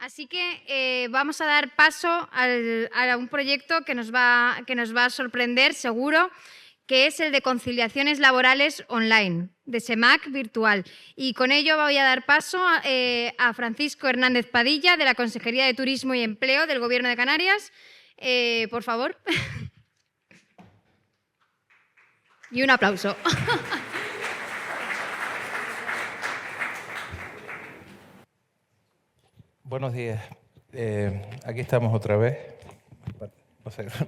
Así que vamos a dar paso a un proyecto que nos va a sorprender, seguro, que es el de conciliaciones laborales online, de SEMAC Virtual. Y con ello voy a dar paso a Francisco Hernández Padilla, de la Consejería de Turismo y Empleo del Gobierno de Canarias. Por favor. Y un aplauso. Buenos días. Aquí estamos otra vez.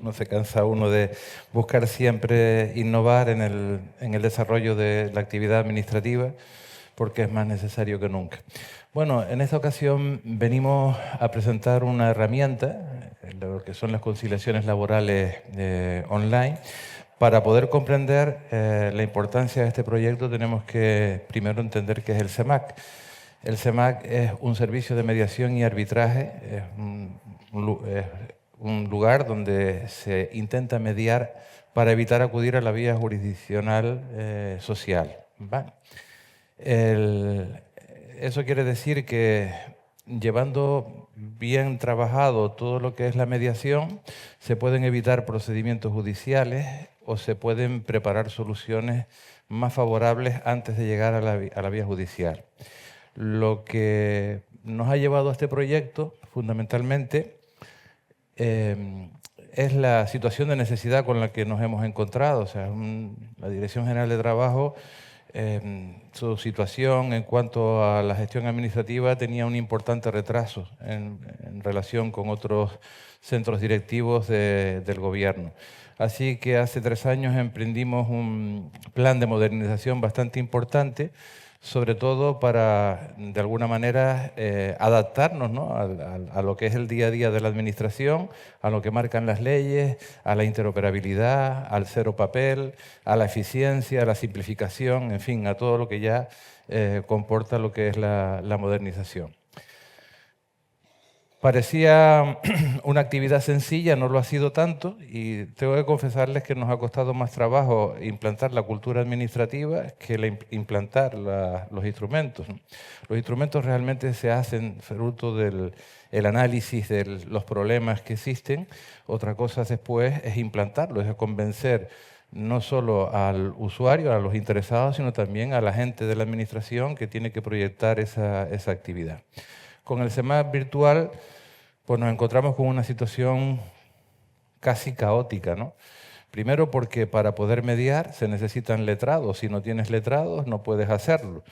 No se cansa uno de buscar siempre innovar en el desarrollo de la actividad administrativa, porque es más necesario que nunca. Bueno, en esta ocasión venimos a presentar una herramienta, lo que son las conciliaciones laborales online. Para poder comprender la importancia de este proyecto tenemos que primero entender qué es el SEMAC. El SEMAC es un servicio de mediación y arbitraje, es un lugar donde se intenta mediar para evitar acudir a la vía jurisdiccional social. ¿Vale? Eso quiere decir que llevando bien trabajado todo lo que es la mediación, se pueden evitar procedimientos judiciales o se pueden preparar soluciones más favorables antes de llegar a la vía judicial. Lo que nos ha llevado a este proyecto, fundamentalmente, es la situación de necesidad con la que nos hemos encontrado. O sea, la Dirección General de Trabajo, su situación en cuanto a la gestión administrativa tenía un importante retraso en relación con otros centros directivos del Gobierno. Así que hace 3 años emprendimos un plan de modernización bastante importante, sobre todo para, de alguna manera, adaptarnos, ¿no?, a lo que es el día a día de la Administración, a lo que marcan las leyes, a la interoperabilidad, al cero papel, a la eficiencia, a la simplificación, en fin, a todo lo que ya comporta lo que es la modernización. Parecía una actividad sencilla, no lo ha sido tanto, y tengo que confesarles que nos ha costado más trabajo implantar la cultura administrativa que implantar los instrumentos. Los instrumentos realmente se hacen fruto del análisis de los problemas que existen. Otra cosa después es implantarlos, es convencer no solo al usuario, a los interesados, sino también a la gente de la administración que tiene que proyectar esa actividad. Con el SEMAC virtual, pues nos encontramos con una situación casi caótica, ¿no? Primero porque para poder mediar se necesitan letrados. Si no tienes letrados no puedes hacerlo.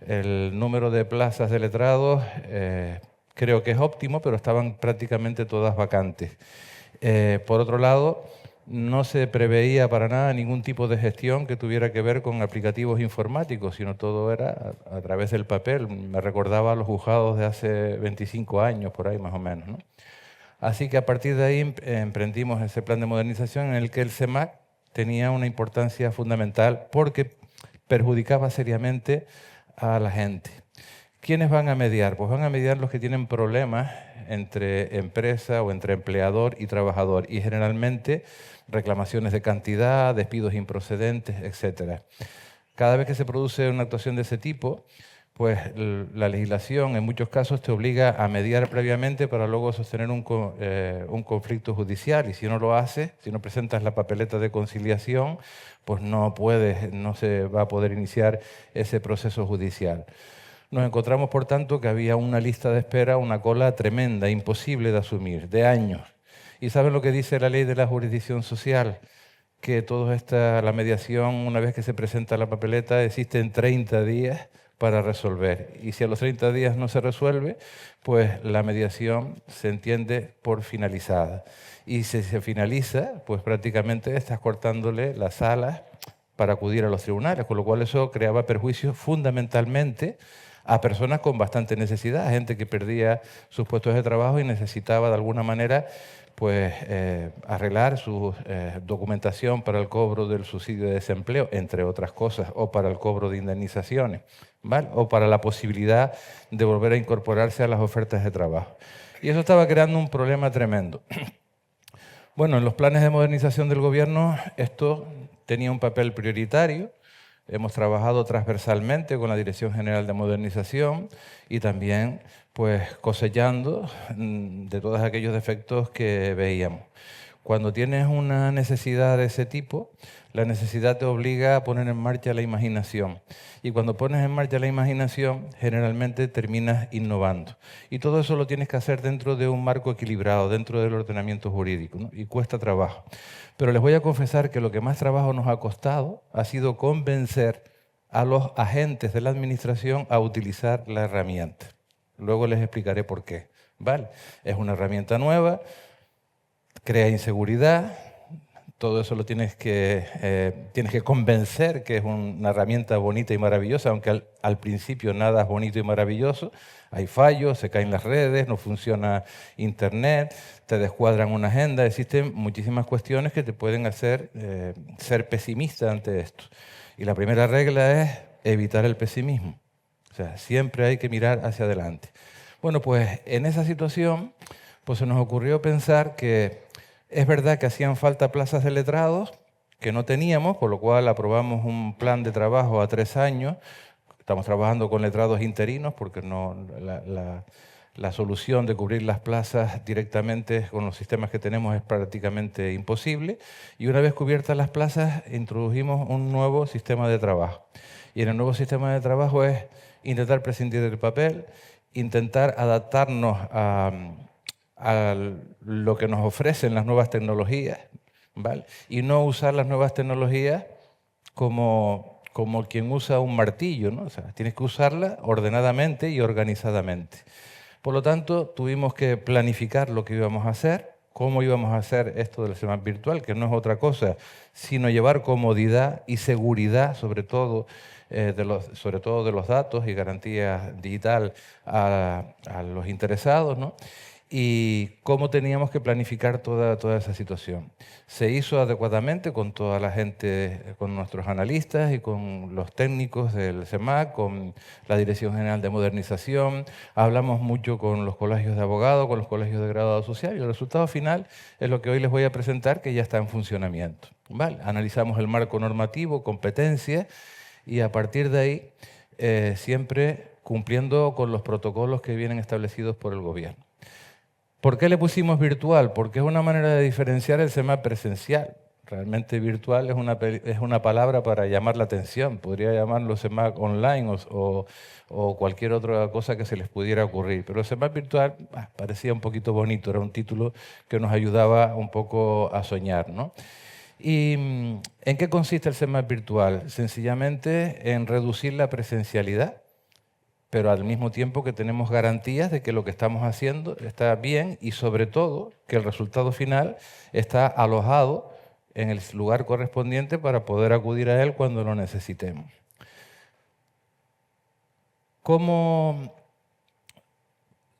El número de plazas de letrados creo que es óptimo, pero estaban prácticamente todas vacantes. Por otro lado, no se preveía para nada ningún tipo de gestión que tuviera que ver con aplicativos informáticos, sino todo era a través del papel. Me recordaba a los juzgados de hace 25 años, por ahí más o menos, ¿no? Así que a partir de ahí emprendimos ese plan de modernización en el que el SEMAC tenía una importancia fundamental porque perjudicaba seriamente a la gente. ¿Quiénes van a mediar? Pues van a mediar los que tienen problemas entre empresa o entre empleador y trabajador, y generalmente reclamaciones de cantidad, despidos improcedentes, etc. Cada vez que se produce una actuación de ese tipo, pues la legislación en muchos casos te obliga a mediar previamente para luego sostener un conflicto judicial, y si no lo haces, si no presentas la papeleta de conciliación, pues no se va a poder iniciar ese proceso judicial. Nos encontramos, por tanto, que había una lista de espera, una cola tremenda, imposible de asumir, de años. ¿Y saben lo que dice la ley de la jurisdicción social? Que la mediación, una vez que se presenta la papeleta, existen 30 días para resolver. Y si a los 30 días no se resuelve, pues la mediación se entiende por finalizada. Y si se finaliza, pues prácticamente estás cortándole las alas para acudir a los tribunales, con lo cual eso creaba perjuicios fundamentalmente a personas con bastante necesidad, gente que perdía sus puestos de trabajo y necesitaba de alguna manera pues, arreglar su documentación para el cobro del subsidio de desempleo, entre otras cosas, o para el cobro de indemnizaciones, ¿vale?, o para la posibilidad de volver a incorporarse a las ofertas de trabajo. Y eso estaba creando un problema tremendo. Bueno, en los planes de modernización del Gobierno esto tenía un papel prioritario. Hemos trabajado transversalmente con la Dirección General de Modernización y también pues cosechando de todos aquellos defectos que veíamos. Cuando tienes una necesidad de ese tipo, la necesidad te obliga a poner en marcha la imaginación. Y cuando pones en marcha la imaginación, generalmente terminas innovando. Y todo eso lo tienes que hacer dentro de un marco equilibrado, dentro del ordenamiento jurídico, ¿no? Y cuesta trabajo. Pero les voy a confesar que lo que más trabajo nos ha costado ha sido convencer a los agentes de la administración a utilizar la herramienta. Luego les explicaré por qué. ¿Vale? Es una herramienta nueva, crea inseguridad, todo eso lo tienes que convencer que es una herramienta bonita y maravillosa, aunque al principio nada es bonito y maravilloso. Hay fallos, se caen las redes, no funciona Internet, te descuadran una agenda. Existen muchísimas cuestiones que te pueden hacer ser pesimista ante esto. Y la primera regla es evitar el pesimismo. O sea, siempre hay que mirar hacia adelante. Bueno, pues en esa situación pues se nos ocurrió pensar que es verdad que hacían falta plazas de letrados que no teníamos, por lo cual aprobamos un plan de trabajo a 3 años. Estamos trabajando con letrados interinos porque la solución de cubrir las plazas directamente con los sistemas que tenemos es prácticamente imposible. Y una vez cubiertas las plazas, introdujimos un nuevo sistema de trabajo. Y en el nuevo sistema de trabajo es intentar prescindir del papel, intentar adaptarnos a lo que nos ofrecen las nuevas tecnologías, ¿vale? Y no usar las nuevas tecnologías como quien usa un martillo, ¿no? O sea, tienes que usarla ordenadamente y organizadamente. Por lo tanto, tuvimos que planificar lo que íbamos a hacer, cómo íbamos a hacer esto del CEMAC virtual, que no es otra cosa, sino llevar comodidad y seguridad, sobre todo de los datos y garantía digital a los interesados, ¿no? Y cómo teníamos que planificar toda esa situación. Se hizo adecuadamente con toda la gente, con nuestros analistas y con los técnicos del CEMAC, con la Dirección General de Modernización. Hablamos mucho con los colegios de abogados, con los colegios de graduado social, y el resultado final es lo que hoy les voy a presentar, que ya está en funcionamiento. ¿Vale? Analizamos el marco normativo, competencias, y a partir de ahí siempre cumpliendo con los protocolos que vienen establecidos por el gobierno. ¿Por qué le pusimos virtual? Porque es una manera de diferenciar el CEMAC presencial. Realmente virtual es una palabra para llamar la atención. Podría llamarlo CEMAC online o cualquier otra cosa que se les pudiera ocurrir. Pero el CEMAC virtual parecía un poquito bonito, era un título que nos ayudaba un poco a soñar, ¿no? ¿Y en qué consiste el CEMAC virtual? Sencillamente en reducir la presencialidad, pero al mismo tiempo que tenemos garantías de que lo que estamos haciendo está bien y sobre todo que el resultado final está alojado en el lugar correspondiente para poder acudir a él cuando lo necesitemos. ¿Cómo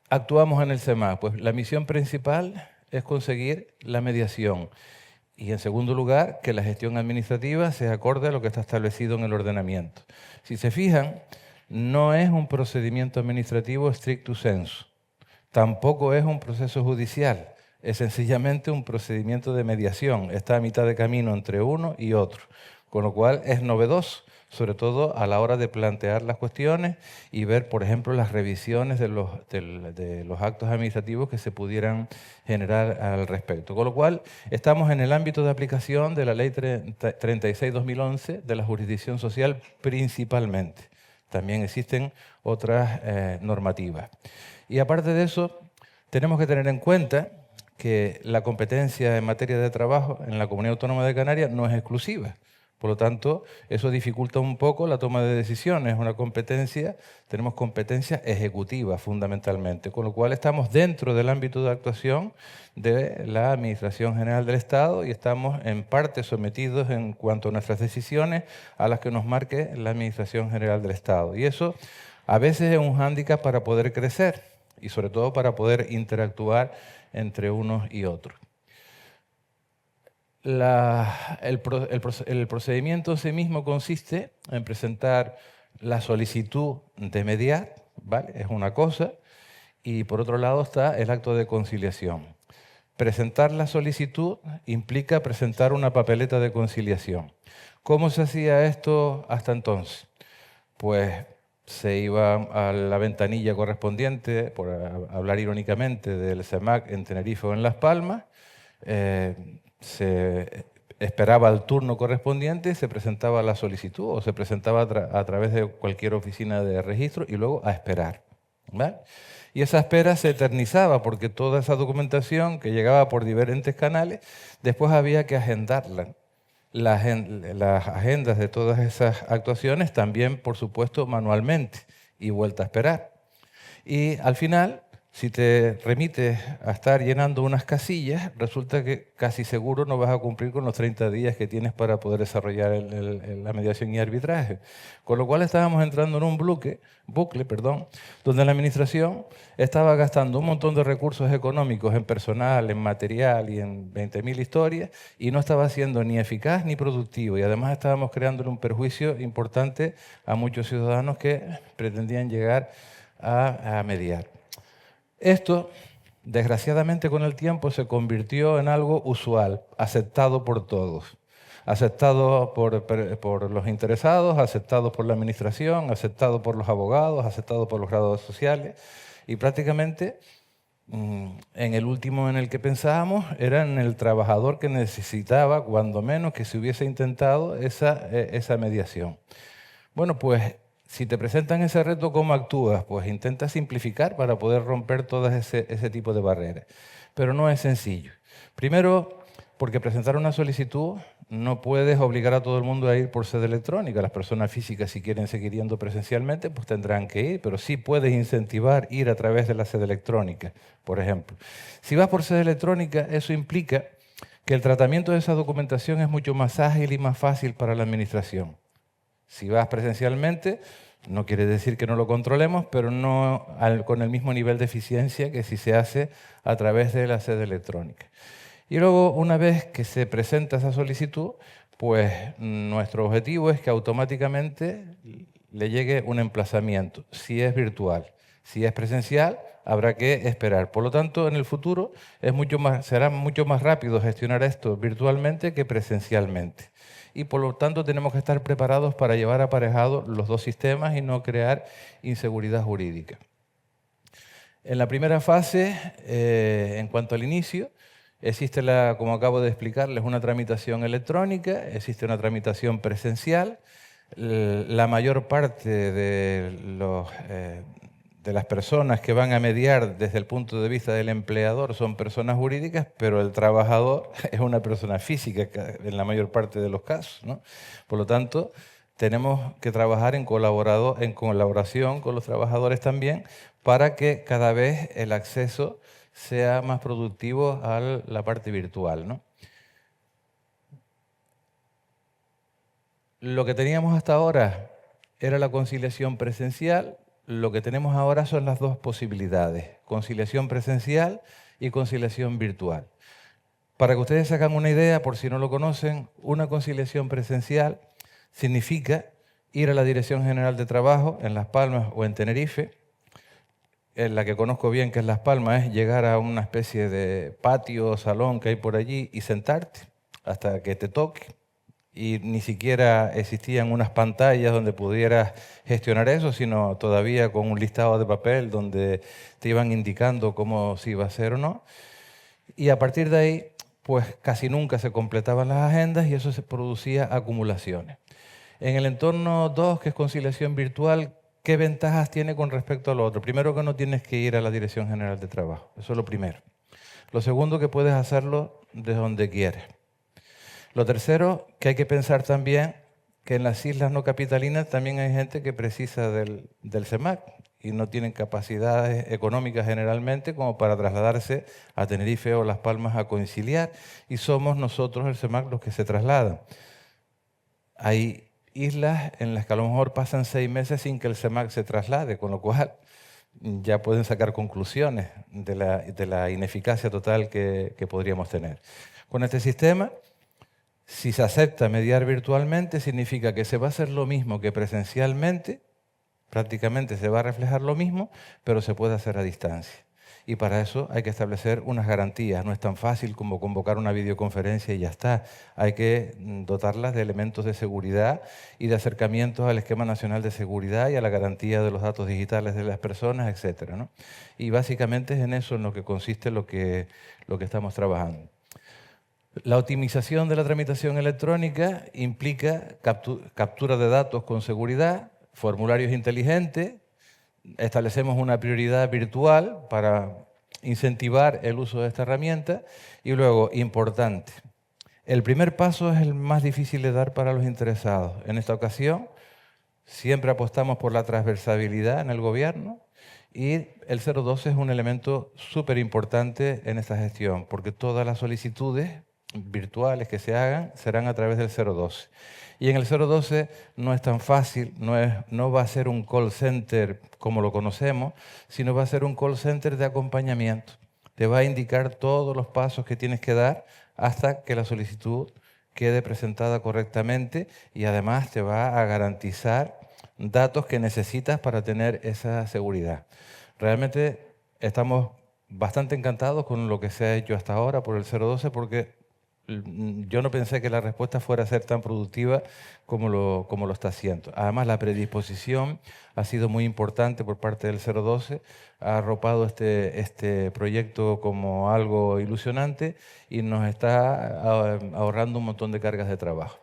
actuamos en el CEMAC? Pues la misión principal es conseguir la mediación y, en segundo lugar, que la gestión administrativa sea acorde a lo que está establecido en el ordenamiento. Si se fijan, no es un procedimiento administrativo stricto sensu, tampoco es un proceso judicial, es sencillamente un procedimiento de mediación, está a mitad de camino entre uno y otro, con lo cual es novedoso, sobre todo a la hora de plantear las cuestiones y ver, por ejemplo, las revisiones de los actos administrativos que se pudieran generar al respecto. Con lo cual, estamos en el ámbito de aplicación de la Ley 36/2011 de la jurisdicción social principalmente. También existen otras normativas. Y aparte de eso, tenemos que tener en cuenta que la competencia en materia de trabajo en la Comunidad Autónoma de Canarias no es exclusiva. Por lo tanto, eso dificulta un poco la toma de decisiones. Tenemos competencia ejecutiva fundamentalmente, con lo cual estamos dentro del ámbito de actuación de la Administración General del Estado y estamos en parte sometidos en cuanto a nuestras decisiones a las que nos marque la Administración General del Estado. Y eso a veces es un hándicap para poder crecer y sobre todo para poder interactuar entre unos y otros. El procedimiento en sí mismo consiste en presentar la solicitud de mediar, ¿vale? Es una cosa, y por otro lado está el acto de conciliación. Presentar la solicitud implica presentar una papeleta de conciliación. ¿Cómo se hacía esto hasta entonces? Pues se iba a la ventanilla correspondiente, por hablar irónicamente, del CEMAC en Tenerife o en Las Palmas, se esperaba el turno correspondiente y se presentaba la solicitud o se presentaba a través de cualquier oficina de registro y luego a esperar, ¿vale? Y esa espera se eternizaba porque toda esa documentación que llegaba por diferentes canales, después había que agendarla. Las agendas de todas esas actuaciones también, por supuesto, manualmente y vuelta a esperar. Y al final, si te remites a estar llenando unas casillas, resulta que casi seguro no vas a cumplir con los 30 días que tienes para poder desarrollar la mediación y arbitraje. Con lo cual estábamos entrando en un bucle, donde la Administración estaba gastando un montón de recursos económicos en personal, en material y en 20.000 historias, y no estaba siendo ni eficaz ni productivo. Y además estábamos creándole un perjuicio importante a muchos ciudadanos que pretendían llegar a mediar. Esto, desgraciadamente, con el tiempo se convirtió en algo usual, aceptado por todos. Aceptado por los interesados, aceptado por la Administración, aceptado por los abogados, aceptado por los grados sociales. Y prácticamente, en el último en el que pensábamos, era en el trabajador que necesitaba, cuando menos, que se hubiese intentado esa mediación. Bueno, pues, si te presentan ese reto, ¿cómo actúas? Pues intenta simplificar para poder romper todas ese tipo de barreras. Pero no es sencillo. Primero, porque presentar una solicitud no puedes obligar a todo el mundo a ir por sede electrónica. Las personas físicas, si quieren seguir yendo presencialmente, pues tendrán que ir, pero sí puedes incentivar ir a través de la sede electrónica, por ejemplo. Si vas por sede electrónica, eso implica que el tratamiento de esa documentación es mucho más ágil y más fácil para la Administración. Si vas presencialmente, no quiere decir que no lo controlemos, pero no con el mismo nivel de eficiencia que si se hace a través de la sede electrónica. Y luego, una vez que se presenta esa solicitud, pues nuestro objetivo es que automáticamente le llegue un emplazamiento, si es virtual. Si es presencial, habrá que esperar. Por lo tanto, en el futuro será mucho más rápido gestionar esto virtualmente que presencialmente. Y por lo tanto tenemos que estar preparados para llevar aparejados los dos sistemas y no crear inseguridad jurídica. En la primera fase, en cuanto al inicio, existe, como acabo de explicarles, una tramitación electrónica, existe una tramitación presencial. La mayor parte de las personas que van a mediar desde el punto de vista del empleador son personas jurídicas, pero el trabajador es una persona física en la mayor parte de los casos, ¿no? Por lo tanto, tenemos que trabajar en colaboración con los trabajadores también para que cada vez el acceso sea más productivo a la parte virtual, ¿no? Lo que teníamos hasta ahora era la conciliación presencial. Lo que tenemos ahora son las dos posibilidades, conciliación presencial y conciliación virtual. Para que ustedes se hagan una idea, por si no lo conocen, una conciliación presencial significa ir a la Dirección General de Trabajo en Las Palmas o en Tenerife. En la que conozco bien, que es Las Palmas, es llegar a una especie de patio o salón que hay por allí y sentarte hasta que te toque. Y ni siquiera existían unas pantallas donde pudieras gestionar eso, sino todavía con un listado de papel donde te iban indicando cómo se iba a hacer o no. Y a partir de ahí, pues casi nunca se completaban las agendas y eso se producía acumulaciones. En el entorno 2, que es conciliación virtual, ¿qué ventajas tiene con respecto a lo otro? Primero, que no tienes que ir a la Dirección General de Trabajo. Eso es lo primero. Lo segundo, que puedes hacerlo desde donde quieras. Lo tercero, que hay que pensar también que en las islas no capitalinas también hay gente que precisa del CEMAC y no tienen capacidades económicas generalmente como para trasladarse a Tenerife o Las Palmas a conciliar. Y somos nosotros, el CEMAC, los que se trasladan. Hay islas en las que a lo mejor pasan 6 meses sin que el CEMAC se traslade, con lo cual ya pueden sacar conclusiones de la ineficacia total que podríamos tener. Con este sistema, si se acepta mediar virtualmente, significa que se va a hacer lo mismo que presencialmente, prácticamente se va a reflejar lo mismo, pero se puede hacer a distancia. Y para eso hay que establecer unas garantías. No es tan fácil como convocar una videoconferencia y ya está. Hay que dotarlas de elementos de seguridad y de acercamientos al Esquema Nacional de Seguridad y a la garantía de los datos digitales de las personas, etc., ¿no? Y básicamente es en eso en lo que consiste lo que estamos trabajando. La optimización de la tramitación electrónica implica captura de datos con seguridad, formularios inteligentes. Establecemos una prioridad virtual para incentivar el uso de esta herramienta. Y luego, importante, el primer paso es el más difícil de dar para los interesados. En esta ocasión, siempre apostamos por la transversabilidad en el gobierno y el 012 es un elemento súper importante en esta gestión, porque todas las solicitudes virtuales que se hagan serán a través del 012. Y en el 012 no es tan fácil, no va a ser un call center como lo conocemos, sino va a ser un call center de acompañamiento. Te va a indicar todos los pasos que tienes que dar hasta que la solicitud quede presentada correctamente y además te va a garantizar datos que necesitas para tener esa seguridad. Realmente estamos bastante encantados con lo que se ha hecho hasta ahora por el 012 porque yo no pensé que la respuesta fuera a ser tan productiva como lo está haciendo. Además, la predisposición ha sido muy importante por parte del 012, ha arropado este proyecto como algo ilusionante y nos está ahorrando un montón de cargas de trabajo.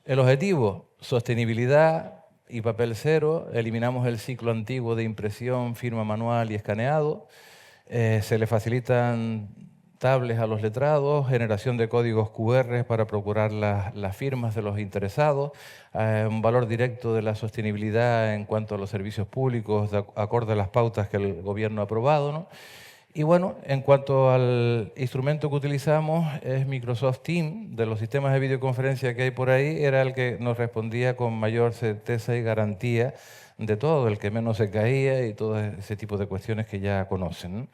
El objetivo, sostenibilidad y papel cero. Eliminamos el ciclo antiguo de impresión, firma manual y escaneado. Se le facilitan tablets a los letrados, generación de códigos QR para procurar las firmas de los interesados, un valor directo de la sostenibilidad en cuanto a los servicios públicos, acorde a las pautas que el gobierno ha aprobado, ¿no? Y bueno, en cuanto al instrumento que utilizamos, es Microsoft Teams. De los sistemas de videoconferencia que hay por ahí, era el que nos respondía con mayor certeza y garantía de todo, el que menos se caía y todo ese tipo de cuestiones que ya conocen, ¿no?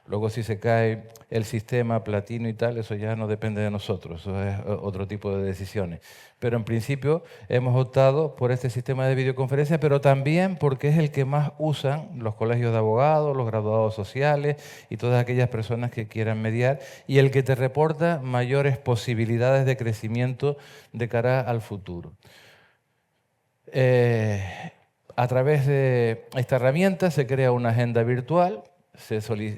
Luego, si se cae el sistema platino y tal, eso ya no depende de nosotros, eso es otro tipo de decisiones. Pero en principio hemos optado por este sistema de videoconferencia, pero también porque es el que más usan los colegios de abogados, los graduados sociales y todas aquellas personas que quieran mediar, y el que te reporta mayores posibilidades de crecimiento de cara al futuro. A través de esta herramienta se crea una agenda virtual.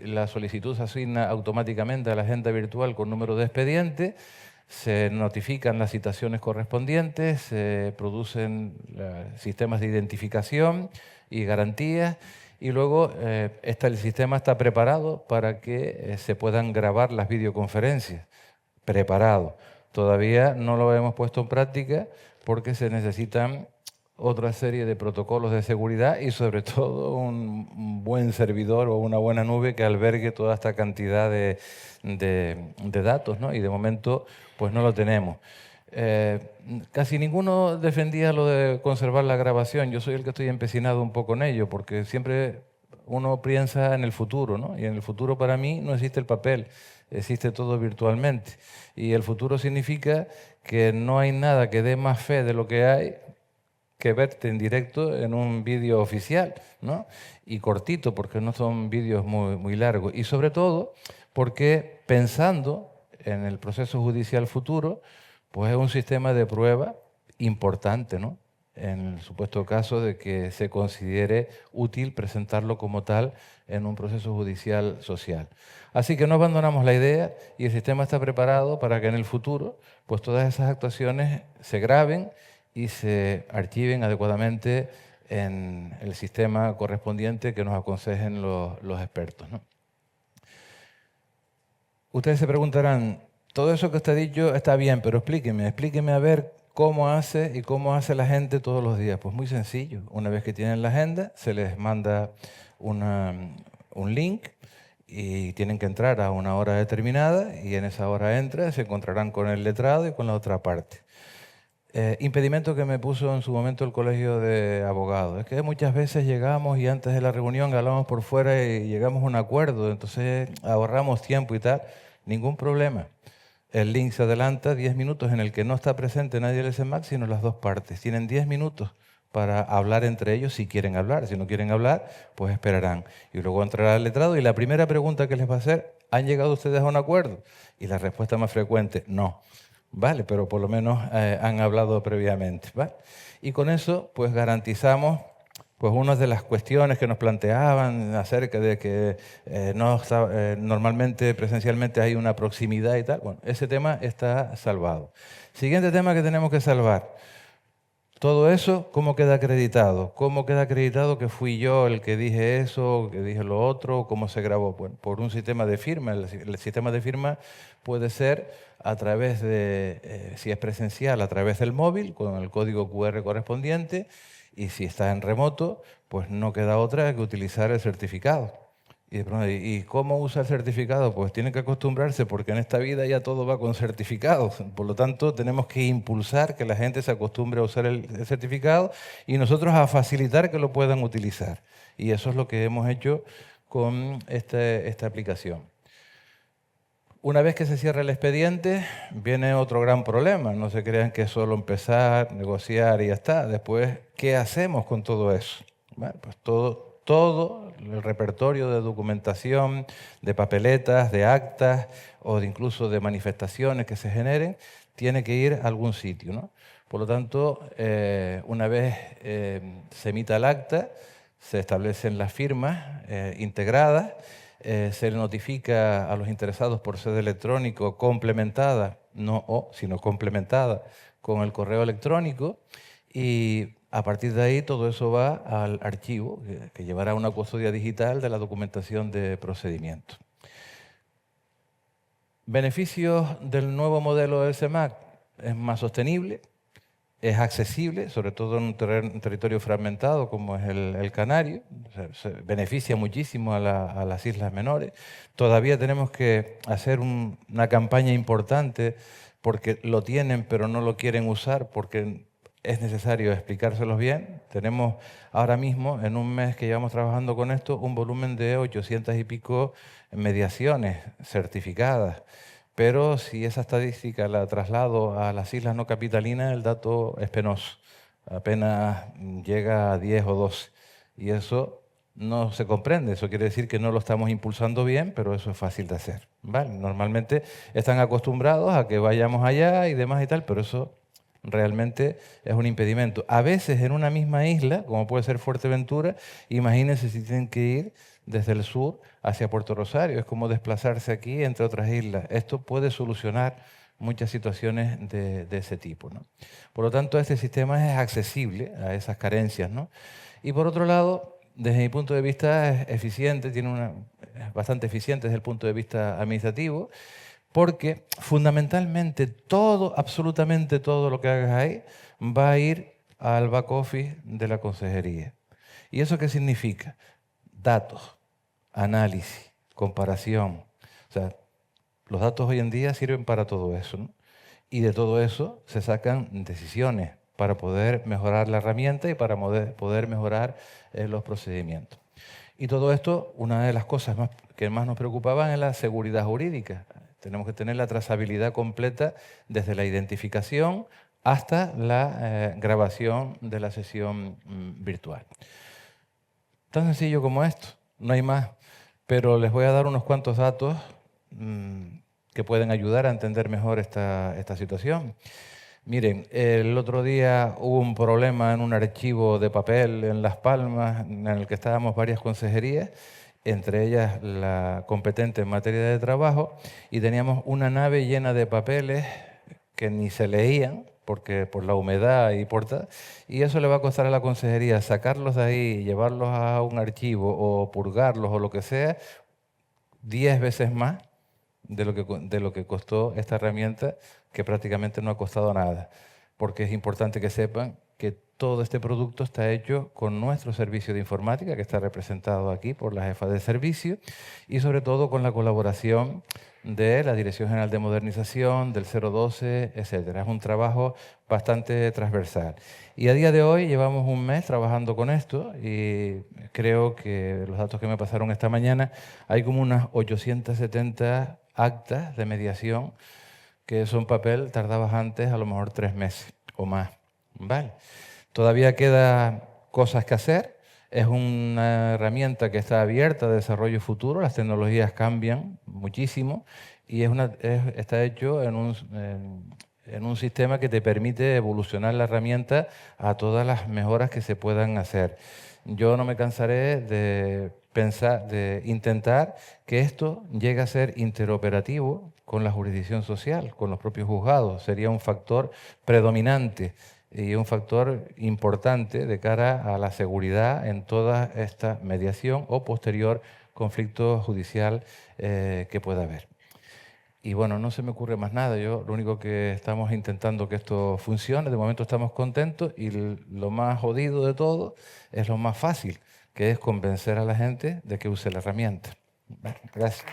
La solicitud se asigna automáticamente a la agenda virtual con número de expediente, se notifican las citaciones correspondientes, se producen sistemas de identificación y garantías y luego el sistema está preparado para que se puedan grabar las videoconferencias. Preparado. Todavía no lo hemos puesto en práctica porque se necesitan otra serie de protocolos de seguridad y sobre todo un buen servidor o una buena nube que albergue toda esta cantidad de datos, ¿no? Y de momento pues no lo tenemos. Casi ninguno defendía lo de conservar la grabación. Yo soy el que estoy empecinado un poco en ello porque siempre uno piensa en el futuro, ¿no? Y en el futuro para mí no existe el papel, existe todo virtualmente. Y el futuro significa que no hay nada que dé más fe de lo que hay que verte en directo en un vídeo oficial, ¿no? Y cortito, porque no son vídeos muy largos. Y sobre todo, porque pensando en el proceso judicial futuro, pues es un sistema de prueba importante, ¿no? En el supuesto caso de que se considere útil presentarlo como tal en un proceso judicial social. Así que no abandonamos la idea y el sistema está preparado para que en el futuro pues todas esas actuaciones se graben y se archiven adecuadamente en el sistema correspondiente que nos aconsejen los expertos, ¿no? Ustedes se preguntarán, todo eso que usted ha dicho está bien, pero explíqueme a ver cómo hace y cómo hace la gente todos los días. Pues muy sencillo, una vez que tienen la agenda, se les manda un link y tienen que entrar a una hora determinada y en esa hora entran, se encontrarán con el letrado y con la otra parte. Impedimento que me puso en su momento el Colegio de Abogados. Es que muchas veces llegamos y antes de la reunión hablamos por fuera y llegamos a un acuerdo, entonces ahorramos tiempo y tal. Ningún problema. El link se adelanta 10 minutos en el que no está presente nadie del SEMAC, sino las dos partes. Tienen 10 minutos para hablar entre ellos si quieren hablar. Si no quieren hablar, pues esperarán. Y luego entrará el letrado y la primera pregunta que les va a hacer, ¿han llegado ustedes a un acuerdo? Y la respuesta más frecuente, no. Vale, pero por lo menos han hablado previamente. ¿Vale? Y con eso, pues garantizamos pues una de las cuestiones que nos planteaban acerca de que normalmente presencialmente hay una proximidad y tal. Bueno, ese tema está salvado. Siguiente tema que tenemos que salvar. Todo eso, ¿cómo queda acreditado? ¿Cómo queda acreditado que fui yo el que dije eso, que dije lo otro? ¿Cómo se grabó? Bueno, por un sistema de firma. El sistema de firma puede ser a través de, si es presencial, a través del móvil, con el código QR correspondiente, y si está en remoto, pues no queda otra que utilizar el certificado. ¿Y cómo usa el certificado? Pues tiene que acostumbrarse porque en esta vida ya todo va con certificados. Por lo tanto, tenemos que impulsar que la gente se acostumbre a usar el certificado y nosotros a facilitar que lo puedan utilizar. Y eso es lo que hemos hecho con esta aplicación. Una vez que se cierra el expediente, viene otro gran problema. No se crean que es solo empezar, negociar y ya está. Después, ¿qué hacemos con todo eso? Bueno, pues todo el repertorio de documentación, de papeletas, de actas o incluso de manifestaciones que se generen, tiene que ir a algún sitio, ¿no? Por lo tanto, una vez se emita el acta, se establecen las firmas integradas, se le notifica a los interesados por sede electrónico complementada, no o, sino complementada con el correo electrónico y a partir de ahí todo eso va al archivo que llevará una custodia digital de la documentación de procedimiento. Beneficios del nuevo modelo del CEMAC: es más sostenible, es accesible, sobre todo en un territorio fragmentado como es el Canario, se beneficia muchísimo a las islas menores. Todavía tenemos que hacer una campaña importante porque lo tienen pero no lo quieren usar porque es necesario explicárselos bien. Tenemos ahora mismo, en un mes que llevamos trabajando con esto, un volumen de 800 y pico mediaciones certificadas. Pero si esa estadística la traslado a las islas no capitalinas, el dato es penoso. Apenas llega a 10 o 12. Y eso no se comprende. Eso quiere decir que no lo estamos impulsando bien, pero eso es fácil de hacer. ¿Vale? Normalmente están acostumbrados a que vayamos allá y demás y tal, pero eso realmente es un impedimento. A veces en una misma isla, como puede ser Fuerteventura, imagínense si tienen que ir desde el sur hacia Puerto Rosario. Es como desplazarse aquí entre otras islas. Esto puede solucionar muchas situaciones de ese tipo, ¿no? Por lo tanto, este sistema es accesible a esas carencias, ¿no? Y por otro lado, desde mi punto de vista es eficiente, es bastante eficiente desde el punto de vista administrativo, porque fundamentalmente todo, absolutamente todo lo que hagas ahí va a ir al back office de la consejería. ¿Y eso qué significa? Datos, análisis, comparación. O sea, los datos hoy en día sirven para todo eso, ¿no? Y de todo eso se sacan decisiones para poder mejorar la herramienta y para poder mejorar los procedimientos. Y todo esto, una de las cosas que más nos preocupaban es la seguridad jurídica. Tenemos que tener la trazabilidad completa desde la identificación hasta la grabación de la sesión virtual. Tan sencillo como esto, no hay más. Pero les voy a dar unos cuantos datos que pueden ayudar a entender mejor esta situación. Miren, el otro día hubo un problema en un archivo de papel en Las Palmas, en el que estábamos varias consejerías, entre ellas la competente en materia de trabajo, y teníamos una nave llena de papeles que ni se leían, porque por la humedad y por tal, y eso le va a costar a la consejería sacarlos de ahí, llevarlos a un archivo o purgarlos o lo que sea, 10 veces más de lo que costó esta herramienta, que prácticamente no ha costado nada, porque es importante que sepan que todo este producto está hecho con nuestro servicio de informática, que está representado aquí por la jefa de servicio, y sobre todo con la colaboración de la Dirección General de Modernización, del 012, etc. Es un trabajo bastante transversal. Y a día de hoy llevamos un mes trabajando con esto y creo que los datos que me pasaron esta mañana, hay como unas 870 actas de mediación, que son papel, tardabas antes a lo mejor 3 meses o más. ¿Vale? Todavía queda cosas que hacer. Es una herramienta que está abierta a desarrollo futuro. Las tecnologías cambian muchísimo y está hecho en un sistema que te permite evolucionar la herramienta a todas las mejoras que se puedan hacer. Yo no me cansaré de intentar que esto llegue a ser interoperativo con la jurisdicción social, con los propios juzgados. Sería un factor predominante y un factor importante de cara a la seguridad en toda esta mediación o posterior conflicto judicial que pueda haber. Y bueno, no se me ocurre más nada. Lo único que estamos intentando que esto funcione. De momento estamos contentos y lo más jodido de todo es lo más fácil, que es convencer a la gente de que use la herramienta. Gracias.